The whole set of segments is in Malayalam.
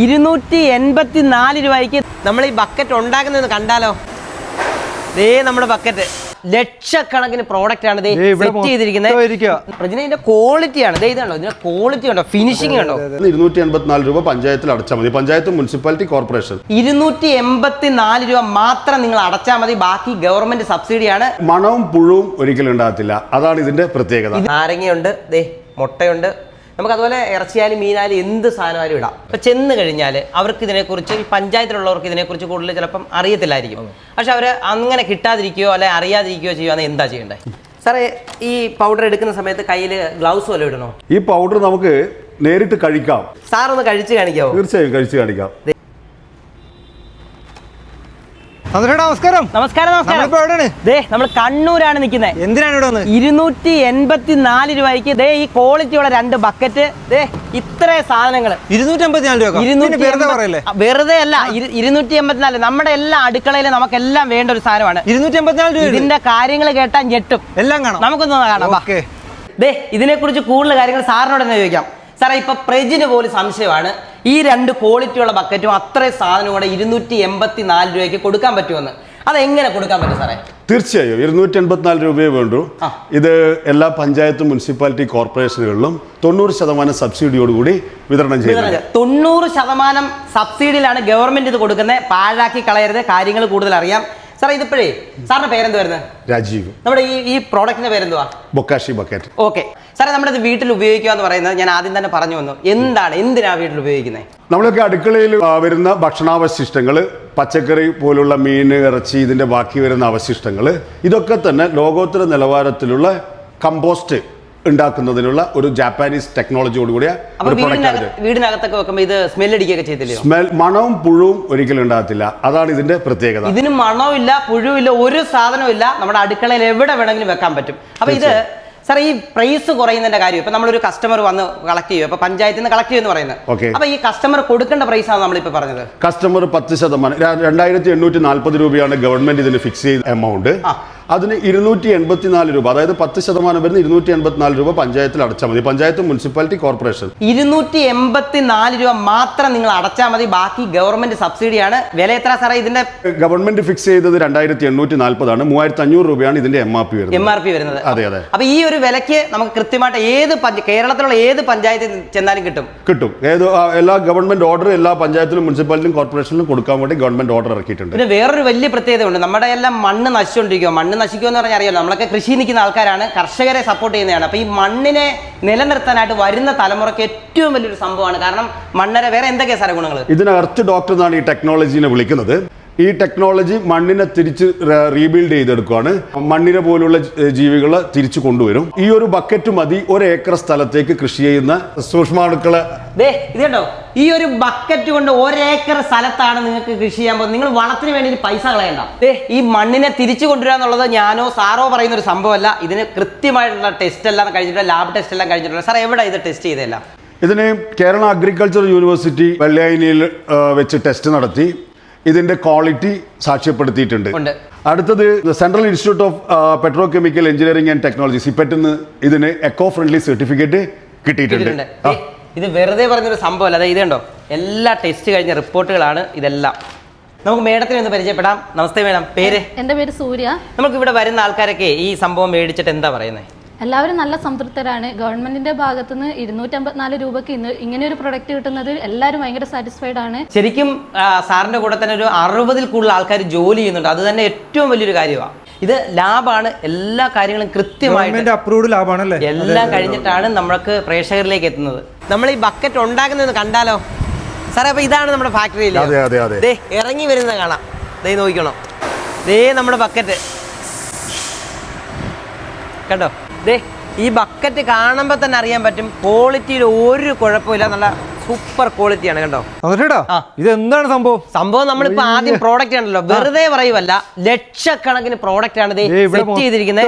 284 രൂപയ്ക്ക് നമ്മൾ ഈ ബക്കറ്റ് ഉണ്ടാക്കുന്നത് കണ്ടാലോ. ദേ നമ്മുടെ ബക്കറ്റ് ലക്ഷക്കണക്കിന് പ്രോഡക്റ്റ് ആണ് സെറ്റ് ചെയ്തിരിക്കുന്നത്. ഇതിന്റെ ക്വാളിറ്റിയാണ്. ഇതാണോ ഇതിന്റെ ക്വാളിറ്റി ഉണ്ടോ, ഫിനിഷിംഗ് ഉണ്ടോ. 284 രൂപ പഞ്ചായത്തിൽ അടച്ചാൽ മതി. പഞ്ചായത്ത് മുനിസിപ്പാലിറ്റി കോർപ്പറേഷൻ 284 രൂപ മാത്രം നിങ്ങൾ അടച്ചാൽ മതി. ബാക്കി ഗവൺമെന്റ് സബ്സിഡിയാണ്. മണവും പുഴുവും ഒരിക്കലും ഉണ്ടാകത്തില്ല. അതാണ് ഇതിന്റെ പ്രത്യേകത. നാരങ്ങയുണ്ട്, ദേ മുട്ടയുണ്ട്. നമുക്ക് അതുപോലെ ഇറച്ചിയാലും മീനായാലും എന്ത് സാധനമായാലും ഇടാം. ഇപ്പം ചെന്ന് കഴിഞ്ഞാൽ അവർക്ക് ഇതിനെക്കുറിച്ച്, ഈ പഞ്ചായത്തിലുള്ളവർക്ക് ഇതിനെക്കുറിച്ച് കൂടുതൽ ചിലപ്പം അറിയത്തില്ലായിരിക്കും. പക്ഷെ അവർ അങ്ങനെ കിട്ടാതിരിക്കുകയോ അല്ലെങ്കിൽ അറിയാതിരിക്കുകയോ ചെയ്യുകയാണെങ്കിൽ എന്താ ചെയ്യേണ്ടത് സാറേ? ഈ പൗഡർ എടുക്കുന്ന സമയത്ത് കയ്യിൽ ഗ്ലൗസ് വല്ലതും ഇടണോ? ഈ പൗഡർ നമുക്ക് നേരിട്ട് കഴിക്കാം. സാറൊന്ന് കഴിച്ച് കാണിക്കാമോ? തീർച്ചയായും കഴിച്ച് കാണിക്കാം. നമസ്കാരം. നമസ്കാരം. നമ്മൾ കണ്ണൂരാണ് നിൽക്കുന്നത്. എന്തിനാണ് ഇവിടെ 284 രൂപയ്ക്ക് ദേ ഈ ക്വാളിറ്റിയുള്ള 2 ബക്കറ്റ്, ദേ ഇത്ര സാധനങ്ങൾ 284 രൂപ. വെറുതെ അല്ല, 284. നമ്മുടെ എല്ലാ അടുക്കളയിലും നമുക്കെല്ലാം വേണ്ട ഒരു സാധനമാണ് 284 രൂപ. ഇതിന്റെ കാര്യങ്ങൾ കേട്ടാൽ ഞെട്ടും. എല്ലാം കാണാം, നമുക്കൊന്ന് കാണാം. ദേ ഇതിനെക്കുറിച്ച് കൂടുതൽ കാര്യങ്ങൾ സാറിനോട് തന്നെ ചോദിക്കാം. സാറേ, ഇപ്പൊ പ്രജിന് പോലും സംശയമാണ് ഈ 2 ക്വാളിറ്റിയുള്ള ബക്കറ്റും അത്രയും സാധനം കൂടെ 284 രൂപയ്ക്ക് കൊടുക്കാൻ പറ്റുമെന്ന്. അതെങ്ങനെ കൊടുക്കാൻ പറ്റും സാറേ? തീർച്ചയായും 284 രൂപയെ വേണ്ടു. ഇത് എല്ലാ പഞ്ചായത്തും മുനിസിപ്പാലിറ്റി കോർപ്പറേഷനുകളിലും 90% സബ്സിഡിയോടുകൂടി വിതരണം ചെയ്യുന്നത്. 90% സബ്സിഡിയിലാണ് ഗവൺമെന്റ് ഇത് കൊടുക്കുന്നത്. പാഴാക്കി കളയരുത്, കാര്യങ്ങൾ കൂടുതൽ അറിയാം. സാറേ, ഇതിപ്പോഴേ സാറിന്റെ പേരെന്ത് വരുന്നത്? രാജീവ്. നമ്മുടെ ഈ പ്രോഡക്റ്റിന്റെ പേരെന്തുവാ? Bokashi bucket. ഓക്കെ സാറേ, നമ്മുടെ ഇത് വീട്ടിൽ ഉപയോഗിക്കുക എന്ന് പറയുന്നത് ഞാൻ ആദ്യം തന്നെ പറഞ്ഞു വന്നു. എന്തിനാ വീട്ടിൽ ഉപയോഗിക്കുന്നത്? നമ്മളൊക്കെ അടുക്കളയിൽ വരുന്ന ഭക്ഷണാവശിഷ്ടങ്ങൾ, പച്ചക്കറി പോലുള്ള മീൻ, ഇറച്ചി, ഇതിന്റെ ബാക്കി വരുന്ന അവശിഷ്ടങ്ങൾ, ഇതൊക്കെ തന്നെ ലോകോത്തര നിലവാരത്തിലുള്ള കമ്പോസ്റ്റ് ഉണ്ടാക്കുന്നതിനുള്ള ഒരു ജാപ്പാനീസ് ടെക്നോളജിയോടുകൂടിയ വീടിനകത്തൊക്കെ വെക്കുമ്പോൾ ഇത് സ്മെൽ അടിക്കുകയൊക്കെ ചെയ്തില്ലേ? മണവും പുഴുവും ഒരിക്കലും ഉണ്ടാകത്തില്ല. അതാണ് ഇതിന്റെ പ്രത്യേകത. ഇതിന് മണവും ഇല്ല, പുഴുവും ഇല്ല, ഒരു സാധനവും ഇല്ല. നമ്മുടെ അടുക്കളയിൽ എവിടെ വേണമെങ്കിലും വെക്കാൻ പറ്റും. അപ്പൊ ഇത് സാർ, ഈ പ്രൈസ് കുറയുന്നതിന്റെ കാര്യം, ഇപ്പൊ നമ്മളൊരു കസ്റ്റമർ വന്ന് കളക്ട് ചെയ്യും, അപ്പൊ പഞ്ചായത്തിൽ നിന്ന് കളക്ട് ചെയ്യുമെന്ന് പറയുന്നത്. അപ്പൊ ഈ കസ്റ്റമർ കൊടുക്കേണ്ട പ്രൈസ് ആണ് നമ്മളിപ്പോ പറഞ്ഞത്. കസ്റ്റമർ 10%, 2840 രൂപയാണ് ഗവൺമെന്റ് ഇതിന് ഫിക്സ് ചെയ്ത എമൗണ്ട്. അതിന് 284 രൂപ, അതായത് 10% വരുന്ന 284 രൂപ പഞ്ചായത്തിൽ അടച്ചാൽ മതി. പഞ്ചായത്ത് മുനിസിപ്പാലിറ്റി കോർപ്പറേഷൻ 284 രൂപ മാത്രം നിങ്ങൾ അടച്ചാൽ മതി. ബാക്കി ഗവൺമെന്റ് സബ്സിഡിയാണ്. വില എത്ര സാറേ ഇതിന്റെ? ഗവൺമെന്റ് ഫിക്സ് ചെയ്തത് 2840 ആണ്. 3500 രൂപയാണ് ഇതിന്റെ MRP വരുന്നത്. അതെ അതെ. അപ്പൊ ഈ ഒരു വിലക്ക് നമുക്ക് കൃത്യമായിട്ട് കേരളത്തിലുള്ള ഏത് പഞ്ചായത്തിൽ ചെന്നാലും കിട്ടും. എല്ലാ ഗവൺമെന്റ് ഓർഡർ എല്ലാ പഞ്ചായത്തിലും മുനിസിപ്പാലിറ്റിയും കോർപ്പറേഷനിലും കൊടുക്കാൻ വേണ്ടി ഗവൺമെന്റ് ഓർഡർ ഇറക്കിയിട്ടുണ്ട്. പിന്നെ വേറൊരു വലിയ പ്രത്യേകത ഉണ്ട്. നമ്മുടെ എല്ലാം മണ്ണ് നശിച്ചുകൊണ്ടിരിക്കുക. മണ്ണ് നശിക്കുമെന്ന് പറഞ്ഞാൽ അറിയാലോ, നമ്മളൊക്കെ കൃഷി നിൽക്കുന്ന ആൾക്കാരാണ്, കർഷകരെ സപ്പോർട്ട് ചെയ്യുന്നതാണ്. അപ്പൊ ഈ മണ്ണിനെ നിലനിർത്താനായിട്ട് വരുന്ന തലമുറയ്ക്ക് ഏറ്റവും വലിയൊരു സംഭവമാണ്. കാരണം മണ്ണിനെ വേറെ എന്തൊക്കെയാ സാറേ ഗുണങ്ങൾ? ഇതിന് എർത്ത് ഡോക്ടർ എന്നാണ് ഈ ടെക്നോളജിനെ വിളിക്കുന്നത്. ഈ ടെക്നോളജി മണ്ണിനെ തിരിച്ച് റീബിൽഡ് ചെയ്തെടുക്കുകയാണ്. മണ്ണിനെ പോലുള്ള ജീവികളെ തിരിച്ചു കൊണ്ടുവരും. ഈ ഒരു ബക്കറ്റ് മതി 1 ഏക്കർ സ്ഥലത്തേക്ക് കൃഷി ചെയ്യുന്ന സൂക്ഷ്മാണുക്കളെ. ഇതുണ്ടോ, ഈ ഒരു ബക്കറ്റ് കൊണ്ട് 1 ഏക്കർ സ്ഥലത്താണ് നിങ്ങൾക്ക് കൃഷി ചെയ്യാൻ പോകുന്നത്. നിങ്ങൾ വളത്തിന് വേണ്ടി പൈസ കളയണ്ട. ഈ മണ്ണിനെ തിരിച്ചു കൊണ്ടുവരിക എന്നുള്ളത് ഞാനോ സാറോ പറയുന്ന ഒരു സംഭവമല്ല. ഇതിന് കൃത്യമായിട്ടുള്ള ടെസ്റ്റ് എല്ലാം കഴിഞ്ഞിട്ടുള്ള, ലാബ് ടെസ്റ്റ് എല്ലാം കഴിഞ്ഞിട്ടുള്ള. സാർ, എവിടെ ഇത് ടെസ്റ്റ് ചെയ്തല്ല? ഇതിന് കേരള അഗ്രികൾച്ചർ യൂണിവേഴ്സിറ്റി വെള്ളയാനിയിൽ വെച്ച് ടെസ്റ്റ് നടത്തി ഇതിന്റെ ക്വാളിറ്റി സാക്ഷ്യപ്പെടുത്തിയിട്ടുണ്ട്. അടുത്തത് Central Institute of Petrochemical Engineering and Technology, സിപെറ്റിന് ഇതിന് എക്കോ ഫ്രണ്ട്ലി സർട്ടിഫിക്കറ്റ് കിട്ടിയിട്ടുണ്ട്. ഇത് വെറുതെ പറഞ്ഞൊരു സംഭവമല്ല. അതായത് ഇതുണ്ടോ, എല്ലാ ടെസ്റ്റ് കഴിഞ്ഞ റിപ്പോർട്ടുകളാണ് ഇതെല്ലാം. നമുക്ക് മേഡത്തിനെ ഒന്ന് പരിചയപ്പെടാം. നമസ്തേ മേഡം, പേര്? എൻ്റെ പേര് സൂര്യ. നമുക്ക് ഇവിടെ വരുന്ന ആൾക്കാരൊക്കെ ഈ സംഭവം മേടിച്ചിട്ട് എന്താ പറയുന്നത്? എല്ലാവരും നല്ല സംതൃപ്തരാണ്. ഗവൺമെന്റിന്റെ ഭാഗത്തുനിന്ന് 254 രൂപയ്ക്ക് ഇങ്ങനെ ഒരു പ്രൊഡക്റ്റ് കിട്ടുന്നത് എല്ലാവരും ഭയങ്കര സാറ്റിസ്ഫൈഡ് ആണ്. ശരിക്കും സാറിന്റെ കൂടെ തന്നെ ഒരു 60-ൽ കൂടുതൽ ആൾക്കാർ ജോലി ചെയ്യുന്നുണ്ട്. അത് തന്നെ ഏറ്റവും വലിയൊരു കാര്യമാണ്. ഇത് ലാബാണ്. എല്ലാ കാര്യങ്ങളും കൃത്യമായിട്ട് അപ്രൂവ്ഡ് ലാബാണല്ലേ. എല്ലാം കഴിഞ്ഞിട്ടാണ് നമ്മൾക്ക് പ്രേക്ഷകരിലേക്ക് എത്തുന്നത്. നമ്മൾ ഈ ബക്കറ്റ് ഉണ്ടാക്കുന്നത് കണ്ടാലോ സാറേ? അപ്പൊ ഇതാണ് നമ്മുടെ ഫാക്ടറിയിൽ ഇറങ്ങി വരുന്നത് കാണാം. ദേ നോക്കണം, ദേ നമ്മുടെ ബക്കറ്റ് കണ്ടോ. ഈ ബക്കറ്റ് കാണുമ്പോൾ തന്നെ അറിയാൻ പറ്റും ക്വാളിറ്റിയിൽ ഒരു കുഴപ്പമില്ല. നല്ല സൂപ്പർ ക്വാളിറ്റിയാണ് കണ്ടോ. ഇത് എന്താണ് സംഭവം? നമ്മളിപ്പോ ആദ്യം പ്രോഡക്റ്റ് ആണല്ലോ, വെറുതെ പറയുമല്ല, ലക്ഷക്കണക്കിന് പ്രോഡക്റ്റ് ആണ് സെറ്റ് ചെയ്തിരിക്കുന്നത്.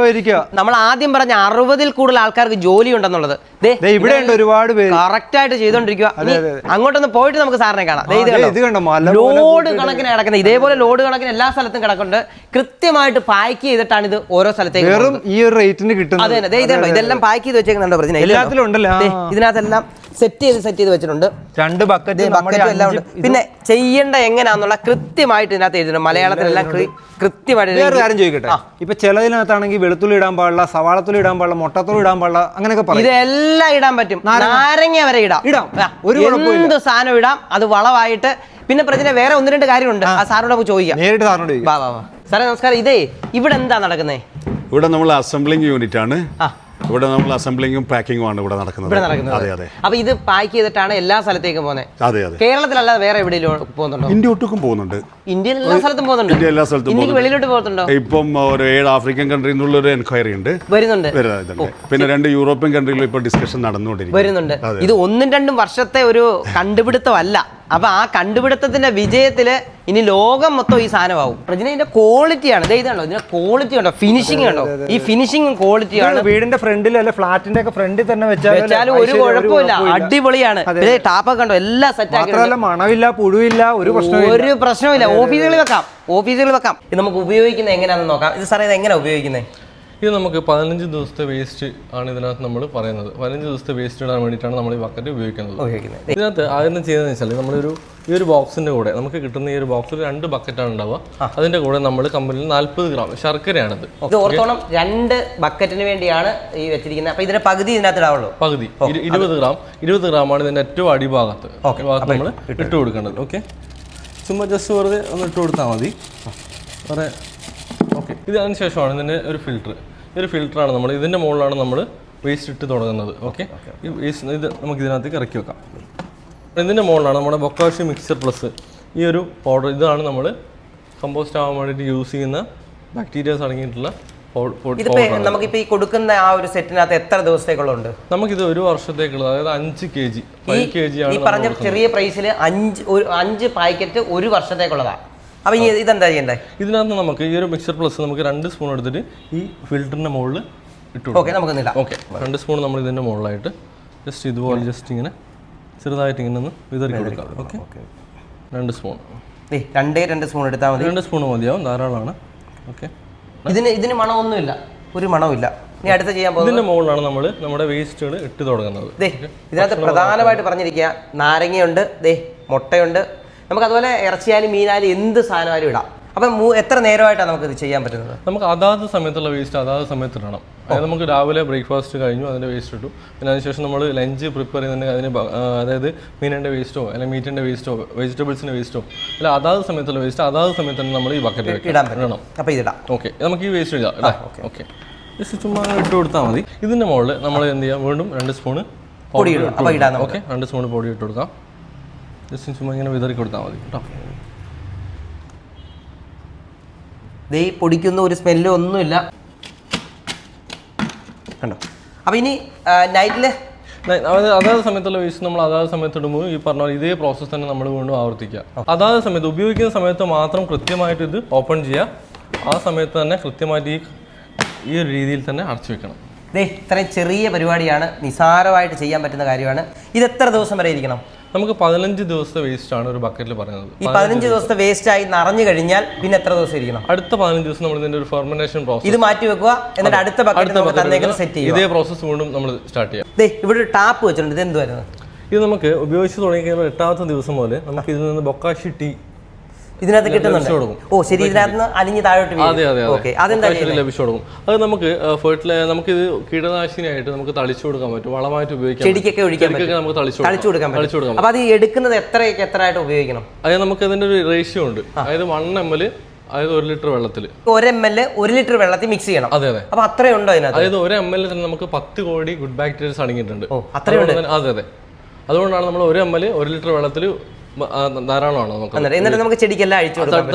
നമ്മൾ ആദ്യം പറഞ്ഞ 60-ൽ കൂടുതൽ ആൾക്കാർക്ക് ജോലി ഉണ്ടെന്നുള്ളത് ഇവിടെ ഒരുപാട് കറക്റ്റ് ആയിട്ട് ചെയ്തോണ്ടിരിക്കുക. അങ്ങോട്ടൊന്ന് പോയിട്ട് നമുക്ക് സാറിനെ കാണാം. ലോഡ് കണക്കിന് കിടക്കുന്നത്, ഇതേപോലെ ലോഡ് കണക്കിന് എല്ലാ സ്ഥലത്തും കിടക്കുന്നുണ്ട്. കൃത്യമായിട്ട് പാക്ക് ചെയ്തിട്ടാണ് ഇത് ഓരോ സ്ഥലത്തേക്ക് ഈ ഒരു റേറ്റിന് കിട്ടുന്നത്. അതെ, ഇതെല്ലാം പാക്ക് ചെയ്ത് വെച്ചേക്കുന്നുണ്ടോ? ഇതിനകത്തെല്ലാം സെറ്റ് ചെയ്ത് വെച്ചിട്ടുണ്ട്. 2 ബക്കറ്റ് ബക്കറ്റും എല്ലാം ഉണ്ട്. പിന്നെ ചെയ്യേണ്ട എങ്ങനെയാന്നുള്ള കൃത്യമായിട്ട് ഇതിനകത്ത് എഴുതിയിട്ടുണ്ട്. മലയാളത്തിലെല്ലാം കൃത്യമായിട്ട്. വേറെ കാര്യം ചോദിക്കട്ടെ, ഇപ്പൊ ചിലതിനകത്താണെങ്കിൽ വെളുത്തുള്ളി ഇടാൻ പാടില്ല, സവാളത്തുള്ളി ഇടാൻ പാടില്ല, മുട്ടത്തുള്ളി ഇടാൻ പാടില്ല, അങ്ങനെയൊക്കെ പറയും. ഇതെല്ലാം ഇടാൻ പറ്റും. നാരങ്ങ വരെ ഇടാം. എന്ത് സാധനം ഇടാം. അത് വളമായിട്ട്. പിന്നെ പ്രശ്നം വേറെ 1-2 കാര്യമുണ്ട്. ആ സാറിനോട് നമുക്ക് ചോദിക്കാം. നേരിട്ട് സാറിനോട് ചോദിക്കാം. വാ സാറേ നമസ്കാരം. ഇവിടെ എന്താ നടക്കുന്നത്? ഇവിടെ നമ്മൾ അസംബ്ലിംഗ് യൂണിറ്റ് ആണ്. ഇവിടെ നമ്മൾ അസംബ്ലിങ്ങും പാക്കിങ്ങും ആണ് ഇവിടെ നടക്കുന്നത്. അതെ അതെ. അപ്പൊ ഇത് പാക്ക് ചെയ്തിട്ടാണ് എല്ലാ സ്ഥലത്തേക്കും പോകുന്നത്. അതെ അതെ. കേരളത്തിലല്ലാതെ വേറെ എവിടെയെങ്കിലും പോകുന്നുണ്ടോ? ഇന്ത്യ ഒട്ടുക്കും പോകുന്നുണ്ട്. ഇന്ത്യയിൽ എല്ലാ സ്ഥലത്തും പോകുന്നുണ്ട്. ഇന്ത്യ എല്ലാ സ്ഥലത്തും. ഇന്ത്യക്ക് വെളിയിലോട്ട് പോകുന്നുണ്ടോ? ഇപ്പം ഒരു 7 ആഫ്രിക്കൻ കൺട്രിയിൽ നിന്നുള്ള ഒരു എൻക്വയറി ഉണ്ട്. വരുന്നുണ്ട്. പിന്നെ 2 യൂറോപ്യൻ കൺട്രിയിലും ഇപ്പൊ ഡിസ്കഷൻ നടന്നുകൊണ്ടിരിക്കുന്നു. ഇത് 1-2 വർഷത്തെ ഒരു കണ്ടുപിടുത്തമല്ല. അപ്പൊ ആ കണ്ടുപിടുത്തത്തിന്റെ വിജയത്തില് ഇനി ലോകം മൊത്തം ഈ സാധനമാവും. ഇതിന്റെ ക്വാളിറ്റിയാണ്. ഇതാണോ ഇതിന്റെ ക്വാളിറ്റി ഉണ്ടോ? ഫിനിഷിംഗ് ഉണ്ടോ? ഈ ഫിനിഷിംഗ് ക്വാളിറ്റിയാണ്. വീടിന്റെ ഫ്രണ്ടിൽ അല്ലെ ഫ്ലാറ്റിന്റെ ഒക്കെ ഫ്രണ്ടിൽ തന്നെ വെച്ചാലും ഒരു കുഴപ്പമില്ല. അടിപൊളിയാണ്. ടാപ്പൊക്കെ കണ്ടോ? എല്ലാം സെറ്റ് ആക്കി. മണമില്ല, പുഴുവില്ല, ഒരു പ്രശ്നമില്ല. ഓഫീസുകളിൽ വെക്കാം. ഇത് നമുക്ക് ഉപയോഗിക്കുന്നത് എങ്ങനെയാണെന്ന് നോക്കാം. ഇത് സാറേ ഇത് എങ്ങനെയാണ് ഉപയോഗിക്കുന്നത്? ഇത് നമുക്ക് 15 ദിവസത്തെ വേസ്റ്റ് ആണ് ഇതിനകത്ത് നമ്മൾ പറയുന്നത്. 15 ദിവസത്തെ വേസ്റ്റ് ഇടാൻ വേണ്ടിയിട്ടാണ് നമ്മൾ ഈ ബക്കറ്റ് ഉപയോഗിക്കുന്നത്. ഇതിനകത്ത് ആദ്യം ചെയ്യുന്നത് വെച്ചാൽ ഈ ഒരു ബോക്സിന്റെ കൂടെ നമുക്ക് കിട്ടുന്ന ഈ ഒരു ബോക്സിൽ 2 ബക്കറ്റാണ് ഉണ്ടാവുക. അതിന്റെ കൂടെ നമ്മൾ കമ്പനിയിൽ 40 ഗ്രാം ശർക്കരയാണിത്. ഇത് ഓർത്തോണം, 2 ബക്കറ്റിന് വേണ്ടിയാണ് ഈ വെച്ചിരിക്കുന്നത്. അപ്പൊ ഇതിന്റെ പകുതി ഇതിനകത്ത് ഇടാവുള്ളൂ. പകുതി 20 ഗ്രാമാണ് ഇതിന്റെ ഏറ്റവും അടിഭാഗത്ത് നമ്മൾ ഇട്ട് കൊടുക്കേണ്ടത്. ഓക്കെ, ചുമ്മാ ജസ്റ്റ് വെറുതെ ഒന്ന് ഇട്ട് കൊടുത്താൽ മതി. വേറെ ഓക്കെ. ഇത് അതിന് ശേഷമാണ് ഇതിൻ്റെ ഒരു ഫിൽറ്റർ. ഈ ഒരു ഫിൽറ്ററാണ് നമ്മൾ ഇതിൻ്റെ മുകളിലാണ് നമ്മൾ വേസ്റ്റ് ഇട്ട് തുടങ്ങുന്നത്. ഓക്കെ, ഈ വേസ്റ്റ് ഇത് നമുക്ക് ഇതിനകത്തേക്ക് ഇറക്കി വെക്കാം. ഇതിൻ്റെ മുകളിലാണ് നമ്മുടെ ബൊക്കാഷി മിക്സർ പ്ലസ് ഈ ഒരു പൗഡർ. ഇതാണ് നമ്മൾ കമ്പോസ്റ്റ് ആവാൻ വേണ്ടിയിട്ട് യൂസ് ചെയ്യുന്ന ബാക്ടീരിയാസ് അടങ്ങിയിട്ടുള്ള നമുക്കിപ്പോ ഈ കൊടുക്കുന്ന ആ ഒരു സെറ്റിനകത്ത് എത്ര ദിവസത്തേക്കുള്ളുണ്ട്? നമുക്കിത് 1 വർഷത്തേക്കുള്ളത്, അതായത് 5 kg 5 kg ആണ്. ഈ പറഞ്ഞ ചെറിയ പ്രൈസിൽ 5 പാക്കറ്റ് 1 വർഷത്തേക്കുള്ളതാണ്. അപ്പൊ ഇതെന്താ ചെയ്യണ്ടേ? ഇതിനകത്ത് നമുക്ക് ഈ ഒരു മിക്സർ പ്ലസ് നമുക്ക് 2 സ്പൂൺ എടുത്തിട്ട് ഈ ഫിൽറ്ററിന്റെ മുകളിൽ ഇട്ടു കൊടുക്കാം. ഓക്കെ, 2 സ്പൂൺ നമ്മൾ ഇതിന്റെ മുകളിലായിട്ട് ജസ്റ്റ് ഇതുപോലെ ജസ്റ്റ് ഇങ്ങനെ ചെറുതായിട്ട് ഇങ്ങനെ ഒന്ന് വിതറി കൊടുക്കാം. Okay, 2 spoon. 2 സ്പൂൺ എടുത്താൽ മതി. 2 സ്പൂൺ മതിയാവും, ധാരാളമാണ്. ഓക്കെ, ഇതിന് മണമൊന്നുമില്ല, ഒരു മണമില്ല. ഇനി അടുത്ത ചെയ്യാൻ പോകുന്നത് ഇതിന്റെ മുകളിലാണ് നമ്മൾ നമ്മുടെ വേസ്റ്റുകൾ ഇട്ട് തുടങ്ങുന്നത്. ഇതിനകത്ത് പ്രധാനമായിട്ട് പറഞ്ഞിരിക്കുക നാരങ്ങയുണ്ട്, മുട്ടയുണ്ട്. നമുക്ക് അതുപോലെ ഇറച്ചിയാലും മീനായാലും എന്ത് സാധനമായാലും ഇടാം. അപ്പം എത്ര നേരമായിട്ടാണ് നമുക്ക് ഇത് ചെയ്യാൻ പറ്റുന്നത്? നമുക്ക് അതാത് സമയത്തുള്ള വേസ്റ്റ് അതാത് സമയത്ത് ഇടണം. അതായത് നമുക്ക് രാവിലെ ബ്രേക്ക്ഫാസ്റ്റ് കഴിഞ്ഞു അതിൻ്റെ വേസ്റ്റ് ഇട്ടു. പിന്നെ അതിനുശേഷം നമ്മൾ ലഞ്ച് പ്രിപ്പയർ ചെയ്യുന്നുണ്ടെങ്കിൽ അതിന് അതായത് മീനിൻ്റെ വേസ്റ്റോ അല്ലെങ്കിൽ മീറ്റിൻ്റെ വേസ്റ്റോ വെജിറ്റബിൾസിൻ്റെ വേസ്റ്റോ അല്ല അതാത് സമയത്തുള്ള വേസ്റ്റ് അതാത് സമയത്ത് തന്നെ നമ്മൾ ഈ ബക്കറ്റ് ഇടണം. അപ്പോൾ ഇതിടാം. ഓക്കെ, നമുക്ക് ഈ വേസ്റ്റ് ഇടാം. ഓക്കെ, ജസ്റ്റ് ചുമ്മാ ഇട്ട് കൊടുത്താൽ മതി. ഇതിൻ്റെ മുകളിൽ നമ്മൾ എന്ത് ചെയ്യാം, വീണ്ടും 2 സ്പൂണ് പൊടി ഇടാം. ഓക്കെ, 2 സ്പൂൺ പൊടി ഇട്ട് കൊടുക്കാം. ജസ്റ്റ് ചുമ്മാ ഇങ്ങനെ വിതറി കൊടുത്താൽ മതി കേട്ടോ. ദേ പൊടിക്കുന്ന ഒരു സ്മെല്ലും ഒന്നുമില്ല കണ്ടോ. അപ്പോൾ ഇനി നൈറ്റില് അതാത് സമയത്തുള്ള വേസ്റ്റ് നമ്മൾ അതാത് സമയത്ത് ഇടുമ്പോൾ ഈ പറഞ്ഞ ഇതേ പ്രോസസ്സ് തന്നെ നമ്മൾ വീണ്ടും ആവർത്തിക്കുക. അതാത് സമയത്ത് ഉപയോഗിക്കുന്ന സമയത്ത് മാത്രം കൃത്യമായിട്ട് ഇത് ഓപ്പൺ ചെയ്യുക. ആ സമയത്ത് തന്നെ കൃത്യമായിട്ട് ഈ ഒരു രീതിയിൽ തന്നെ അടച്ചു വെക്കണം. ഇത്രയും ചെറിയ പരിപാടിയാണ്, നിസാരമായിട്ട് ചെയ്യാൻ പറ്റുന്ന കാര്യമാണ്. ഇത് എത്ര ദിവസം വരെ ഇരിക്കണം? നമുക്ക് 15 ദിവസത്തെ വേസ്റ്റ് ആണ് ഒരു ബക്കറ്റിൽ പറയുന്നത്. ഈ 15 ദിവസത്തെ വേസ്റ്റ് ആയി നിറഞ്ഞു കഴിഞ്ഞാൽ പിന്നെ എത്ര ദിവസം ഇരിക്കണം? അടുത്ത 15 ദിവസം നമ്മൾ ഇതിന്റെ ഒരു ഫെർമെന്റേഷൻ പ്രോസസ് ഇത് മാറ്റി വെക്കുക, എന്നിട്ട് അടുത്ത ബക്കറ്റ് സെറ്റ് ചെയ്യുക. ഇതേ പ്രോസസ്സ് വീണ്ടും നമ്മൾ സ്റ്റാർട്ട് ചെയ്യാം. ഇവിടെ ഒരു ടാപ്പ് വെച്ചിട്ടുണ്ട്. ഇത് എന്തുവായിരുന്നു? ഇത് നമുക്ക് ഉപയോഗിച്ച് തുടങ്ങി 8ാമത്തെ ദിവസം മുതൽ നമുക്ക് ഇതിൽ നിന്ന് ബൊക്കാഷി ടീ ഇതിനകത്ത് കിട്ടുന്നുണ്ട്. ഓ ശരി, ഇതിനകത്ത് അലിഞ്ഞ് താഴോട്ട് ലഭിച്ചു കൊടുക്കും. അത് നമുക്ക് നമുക്കിത് കീടനാശിനിയായിട്ട് നമുക്ക് തളിച്ചു കൊടുക്കാൻ പറ്റും, വളമായിട്ട് ഉപയോഗിക്കാം, ചെടിക്കൊക്കെ നമുക്ക് തളിച്ചു കൊടുക്കാം. അപ്പൊ അത് എടുക്കുന്നത് എത്രയായിട്ട് ഉപയോഗിക്കണം? അതായത് നമുക്ക് അതിന്റെ ഒരു റേഷ്യോ ഉണ്ട്. അതായത് 1 ml അതായത് 1 ലിറ്റർ വെള്ളത്തിൽ 1 ml 1 ലിറ്റർ വെള്ളത്തിൽ മിക്സ് ചെയ്യണം. അതെ അതെ. അപ്പൊ അത്രയുണ്ടോ അതിനകത്ത്? അതായത് 1 ml തന്നെ നമുക്ക് 10 കോടി ഗുഡ് ബാക്ടീരിയസ് അടങ്ങിയിട്ടുണ്ട്. അതെ അതെ. അതുകൊണ്ടാണ് നമ്മൾ 1 ml 1 ലിറ്റർ വെള്ളത്തിൽ ധാരാളമാണ് നമുക്ക്. എന്നിട്ട് നമുക്ക് ചെടിക്കെല്ലാം അഴിച്ചു കൊടുക്കാം.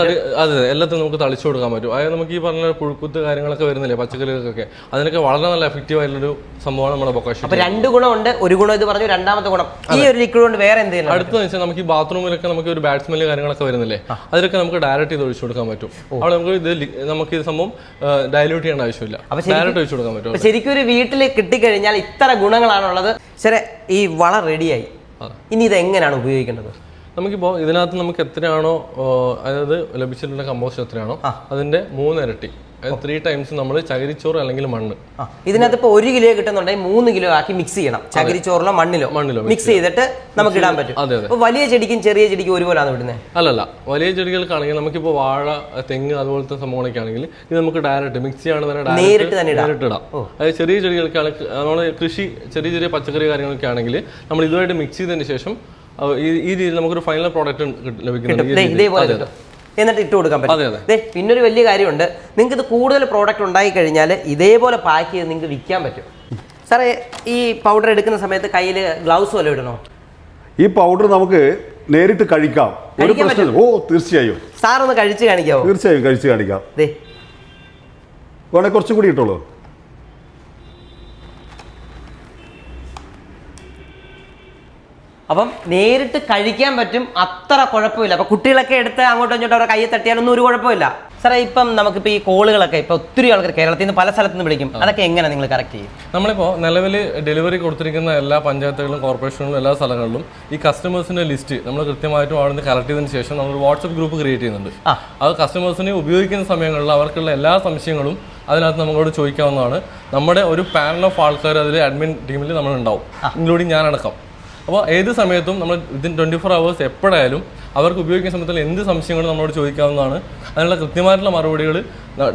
അതെ, എല്ലാത്തിനും നമുക്ക് തളിച്ചു കൊടുക്കാൻ പറ്റും. അതായത് നമുക്ക് ഈ പറഞ്ഞ പുഴുക്കുത്ത് കാര്യങ്ങളൊക്കെ വരുന്നില്ലേ പച്ചക്കറികൾക്കൊക്കെ, അതിനൊക്കെ വളരെ നല്ല എഫക്റ്റീവ് ആയിട്ടുള്ളൊരു സംഭവമാണ് നമ്മുടെ ബൊക്കാഷി. അപ്പൊ 2 ഗുണമുണ്ട്. ഒരു ഗുണം ഇത് പറഞ്ഞു, രണ്ടാമത്തെ ഗുണം ഈ ഒരു ലിക്വിഡ് കൊണ്ട് വേറെ എന്തെങ്കിലും അടുത്തെന്ന് വെച്ചാൽ നമുക്ക് ഈ ബാത്റൂമിലൊക്കെ നമുക്ക് ഒരു ബാഡ് സ്മെല്ല് കാര്യങ്ങളൊക്കെ വരുന്നില്ലേ, അതിലൊക്കെ നമുക്ക് ഡയറക്റ്റ് ഇത് ഒഴിച്ചു കൊടുക്കാൻ പറ്റും. അവിടെ നമുക്ക് ഇത് സംഭവം ഡയലൂട്ട് ചെയ്യേണ്ട ആവശ്യമില്ല, ഡയറക്റ്റ് ഒഴിച്ചു കൊടുക്കാൻ പറ്റും. ശരിക്കും ഒരു വീട്ടിൽ കിട്ടിക്കഴിഞ്ഞാൽ ഇത്ര ഗുണങ്ങളാണുള്ളത്. ശരി, ഈ വള റെഡിയായി. ഇനി ഇത് എങ്ങനെയാണ് ഉപയോഗിക്കേണ്ടത്? നമുക്കിപ്പോൾ ഇതിനകത്ത് നമുക്ക് എത്രയാണോ അതായത് ലഭിച്ചിട്ടുള്ള കമ്പോസ്റ്റ് എത്രയാണോ അതിൻ്റെ 3 ഇരട്ടി, 3 ടൈംസ് നമ്മൾ ചകിരിച്ചോറ് അല്ലെങ്കിൽ മണ്ണ്. ഇതിനകത്ത് ഇപ്പോൾ 1 കിലോ കിട്ടുന്നുണ്ടെങ്കിൽ 3 കിലോ ആക്കി മിക്സ് ചെയ്യണം. ചകിരിച്ചോറിലോ മണ്ണിലോ മിക്സ് ചെയ്തിട്ട് നമുക്ക് ഇടാൻ പറ്റും. അപ്പോൾ വലിയ ചെടിക്കും ചെറിയ ചെടിക്കും ഒരുപോലെയാണ് വിടുന്നത്? അല്ലല്ല, വലിയ ചെടികൾക്കാണെങ്കിൽ നമുക്കിപ്പോൾ വാഴ, തെങ്ങ് അതുപോലത്തെ സംഭവങ്ങളൊക്കെ ആണെങ്കിൽ ഇത് നമുക്ക് ഡയറക്റ്റ് മിക്സ് ചെയ്യാണ് തന്നെ നേരിട്ട് ഇടാം. അതായത് ചെറിയ ചെടികൾക്കാണ് നമ്മൾ കൃഷി ചെറിയ ചെറിയ പച്ചക്കറി കാര്യങ്ങളൊക്കെ ആണെങ്കിൽ നമ്മൾ ഇതുമായിട്ട് മിക്സ് ചെയ്തതിന് ശേഷം ഈ രീതിയിൽ നമുക്കൊരു ഫൈനൽ പ്രോഡക്റ്റ് ലഭിക്കുന്നത്. എന്നിട്ട് ഇട്ട് കൊടുക്കാൻ പറ്റും. പിന്നൊരു വലിയ കാര്യമുണ്ട്, നിങ്ങൾക്ക് ഇത് കൂടുതൽ പ്രോഡക്റ്റ് ഉണ്ടായി കഴിഞ്ഞാൽ ഇതേപോലെ പാക്ക് ചെയ്ത് നിങ്ങൾക്ക് വിൽക്കാൻ പറ്റും. സാറേ, ഈ പൗഡർ എടുക്കുന്ന സമയത്ത് കയ്യിൽ ഗ്ലൗസ് വല്ലതും ഇടണോ? ഈ പൗഡർ നമുക്ക് നേരിട്ട് കഴിക്കാം, ഒരു പ്രശ്നം. ഓ, തീർച്ചയായും. സാർ ഒന്ന് കഴിച്ച് കാണിക്കാവോ? തീർച്ചയായും കഴിച്ച് കാണിക്കാം. വേണേ കുറച്ചും കൂടി ഇട്ടോളൂ. അപ്പം നേരിട്ട് കഴിക്കാൻ പറ്റും, അത്ര കുഴപ്പമില്ല. അപ്പം കുട്ടികളൊക്കെ എടുത്ത് അങ്ങോട്ടും ഇങ്ങോട്ടും അവരുടെ കയ്യിൽ തട്ടിയാലൊന്നും ഒരു കുഴപ്പമില്ല. സാറേ, ഇപ്പം നമുക്കിപ്പോൾ ഈ കോളുകളൊക്കെ ഇപ്പോൾ ഒത്തിരി ആൾക്കാർ കേരളത്തിൽ നിന്ന് പല സ്ഥലത്ത് നിന്ന് വിളിക്കും, അതൊക്കെ എങ്ങനെ നിങ്ങൾ കറക്റ്റ് ചെയ്യും? നമ്മളിപ്പോൾ നിലവിൽ ഡെലിവറി കൊടുത്തിരിക്കുന്ന എല്ലാ പഞ്ചായത്തുകളിലും കോർപ്പറേഷനുകളിലും എല്ലാ സ്ഥലങ്ങളിലും ഈ കസ്റ്റമേഴ്സിൻ്റെ ലിസ്റ്റ് നമ്മൾ കൃത്യമായിട്ടും അവിടെ നിന്ന് കളക്ട് ചെയ്തതിന് ശേഷം നമ്മൾ വാട്സപ്പ് ഗ്രൂപ്പ് ക്രിയേറ്റ് ചെയ്യുന്നുണ്ട്. അത് കസ്റ്റമേഴ്സിനെ ഉപയോഗിക്കുന്ന സമയങ്ങളിൽ അവർക്കുള്ള എല്ലാ സംശയങ്ങളും അതിനകത്ത് നമ്മളോട് ചോദിക്കാവുന്നതാണ്. നമ്മുടെ ഒരു പാനൽ ഓഫ് ആൾക്കാർ അതിൽ അഡ്മിൻ ടീമിൽ നമ്മളുണ്ടാവും, ഇൻക്ലൂഡിങ് ഞാനടക്കം. അപ്പോൾ ഏത് സമയത്തും നമ്മൾ വിത്തിൻ 24 hours എപ്പോഴായാലും അവർക്ക് ഉപയോഗിക്കുന്ന സമയത്തുള്ള എന്ത് സംശയങ്ങളും നമ്മളോട് ചോദിക്കാവുന്നതാണ്. അതിനുള്ള കൃത്യമായിട്ടുള്ള മറുപടികൾ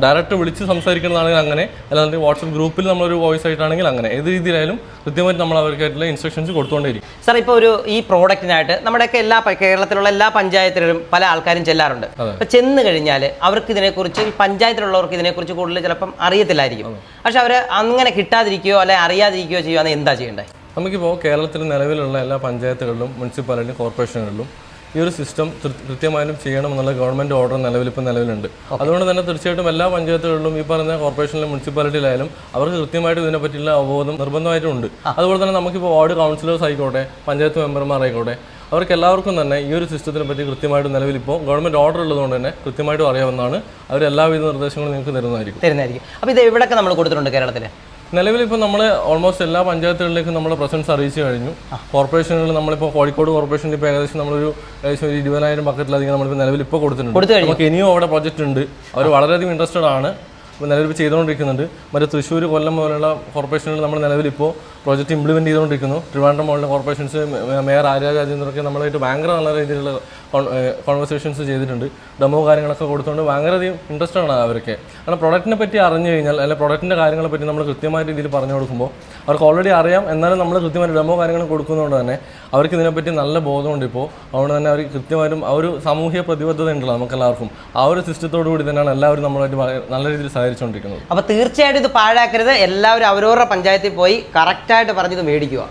ഡയറക്റ്റ് വിളിച്ച് സംസാരിക്കുന്നതാണെങ്കിൽ അങ്ങനെ, അല്ലാതെ വാട്സപ്പ് ഗ്രൂപ്പിൽ നമ്മളൊരു വോയിസ് ആയിട്ടാണെങ്കിൽ അങ്ങനെ, ഏത് രീതിയിലായാലും കൃത്യമായിട്ട് നമ്മൾ അവർക്കായിട്ടുള്ള ഇൻസ്ട്രക്ഷൻസ് കൊടുത്തുകൊണ്ടേയിരിക്കും. സാർ, ഇപ്പോൾ ഈ പ്രോഡക്റ്റിനായിട്ട് നമ്മുടെയൊക്കെ കേരളത്തിലുള്ള എല്ലാ പഞ്ചായത്തിലും പല ആൾക്കാരും ചെല്ലാറുണ്ട്. അപ്പോൾ ചെന്ന് കഴിഞ്ഞാൽ അവർക്ക് ഇതിനെക്കുറിച്ച്, ഈ പഞ്ചായത്തിലുള്ളവർക്ക് ഇതിനെക്കുറിച്ച് കൂടുതൽ ചിലപ്പം അറിയത്തില്ലായിരിക്കും. പക്ഷെ അവർ അങ്ങനെ കിട്ടാതിരിക്കുകയോ അല്ലെങ്കിൽ അറിയാതിരിക്കുകയോ ചെയ്യുകയാണെങ്കിൽ എന്താ ചെയ്യേണ്ടത്? നമുക്കിപ്പോൾ കേരളത്തിൽ നിലവിലുള്ള എല്ലാ പഞ്ചായത്തുകളിലും മുനിസിപ്പാലിറ്റി കോർപ്പറേഷനുകളിലും ഈ ഒരു സിസ്റ്റം കൃത്യമായും ചെയ്യണമെന്നുള്ള ഗവൺമെൻറ് ഓർഡർ നിലവിലുണ്ട്. അതുകൊണ്ട് തന്നെ തീർച്ചയായിട്ടും എല്ലാ പഞ്ചായത്തുകളിലും ഈ പറഞ്ഞ കോർപ്പറേഷനിലും മുനിസിപ്പാലിറ്റിയിലായാലും അവർക്ക് കൃത്യമായിട്ട് ഇതിനെ പറ്റിയുള്ള അവബോധം നിർബന്ധമായിട്ടും ഉണ്ട്. അതുപോലെ തന്നെ നമുക്കിപ്പോൾ വാർഡ് കൗൺസിലേഴ്സ് ആയിക്കോട്ടെ, പഞ്ചായത്ത് മെമ്പർമാരായിക്കോട്ടെ, അവർക്ക് എല്ലാവർക്കും തന്നെ ഈ ഒരു സിസ്റ്റത്തിനെ പറ്റി കൃത്യമായിട്ട് നിലവിലിപ്പോൾ ഗവൺമെൻറ് ഓർഡർ ഉള്ളതുകൊണ്ട് തന്നെ കൃത്യമായിട്ടും അറിയാവുന്നതാണ്. അവർ എല്ലാവിധ നിർദ്ദേശങ്ങളും നിങ്ങൾക്ക് തരുന്നതായിരിക്കും. അപ്പോൾ ഇത് എവിടെയൊക്കെ നമ്മൾ കൊടുത്തിട്ടുണ്ട് കേരളത്തിൽ? നിലവിൽ ഇപ്പോൾ നമ്മൾ ഓൾമോസ്റ്റ് എല്ലാ പഞ്ചായത്തുകളിലേക്കും നമ്മുടെ പ്രസൻസ് അറിയിച്ചു കഴിഞ്ഞു. കോർപ്പറേഷനുകളിൽ നമ്മളിപ്പോൾ കോഴിക്കോട് കോർപ്പറേഷനിൽ ഇപ്പോൾ ഏകദേശം നമ്മളൊരു 20,000 ബക്കറ്റിലധികം നമ്മളിപ്പോൾ നിലവിൽ ഇപ്പോൾ കൊടുത്തിട്ടുണ്ട്. നമുക്ക് ഇനിയും അവിടെ പ്രോജക്റ്റ് ഉണ്ട്, അവർ വളരെയധികം ഇൻട്രസ്റ്റഡ് ആണ്, നിലവിൽ ചെയ്തുകൊണ്ടിരിക്കുന്നുണ്ട്. മറ്റേ തൃശ്ശൂർ, കൊല്ലം പോലുള്ള കോർപ്പറേഷനുകൾ നമ്മൾ നിലവിലിപ്പോൾ പ്രോജക്റ്റ് ഇംപ്ലിമെൻറ്റ് ചെയ്തുകൊണ്ടിരിക്കുന്നു. ട്രിവാൻഡ്രം പോലുള്ള കോർപ്പറേഷൻസ് മേയർ ആര്യ രാജേന്ദ്രൊക്കെ നമ്മളായിട്ട് ഭയങ്കര നല്ല രീതിയിലുള്ള കോൺവെർസേഷൻസ് ചെയ്തിട്ടുണ്ട്. ഡെമോ കാര്യങ്ങളൊക്കെ കൊടുത്തുകൊണ്ട് ഭയങ്കരധികം ഇൻട്രസ്റ്റഡ് ആണ് അവരൊക്കെ. കാരണം പ്രൊഡക്റ്റിനെ പറ്റി അറിഞ്ഞു കഴിഞ്ഞാൽ, അല്ലെങ്കിൽ പ്രൊഡക്റ്റിൻ്റെ കാര്യങ്ങളെ പറ്റി നമ്മൾ കൃത്യമായ രീതിയിൽ പറഞ്ഞു കൊടുക്കുമ്പോൾ അവർക്ക് ഓൾറെഡി അറിയാം, എന്നാലും നമ്മൾ കൃത്യമായിട്ട് ഡെമോ കാര്യങ്ങൾ കൊടുക്കുന്നതുകൊണ്ട് തന്നെ അവർക്ക് ഇതിനെപ്പറ്റി നല്ല ബോധമുണ്ട്. ഇപ്പോൾ അതുകൊണ്ട് തന്നെ അവർ കൃത്യമായിട്ടും ആ ഒരു സാമൂഹ്യ പ്രതിബദ്ധത ഉണ്ടല്ലോ നമുക്കെല്ലാവർക്കും. ആ ഒരു സിസ്റ്റത്തോടു കൂടി തന്നെയാണ് എല്ലാവരും നമ്മളായിട്ട് നല്ല രീതിയിൽ സഹകരിച്ചുകൊണ്ടിരിക്കുന്നത്. അപ്പോൾ തീർച്ചയായിട്ടും ഇത് പാഴാക്കരുത്. എല്ലാവരും അവരവരുടെ പഞ്ചായത്തിൽ പോയി കറക്റ്റായിട്ട് പറഞ്ഞത് മേടിക്കുക.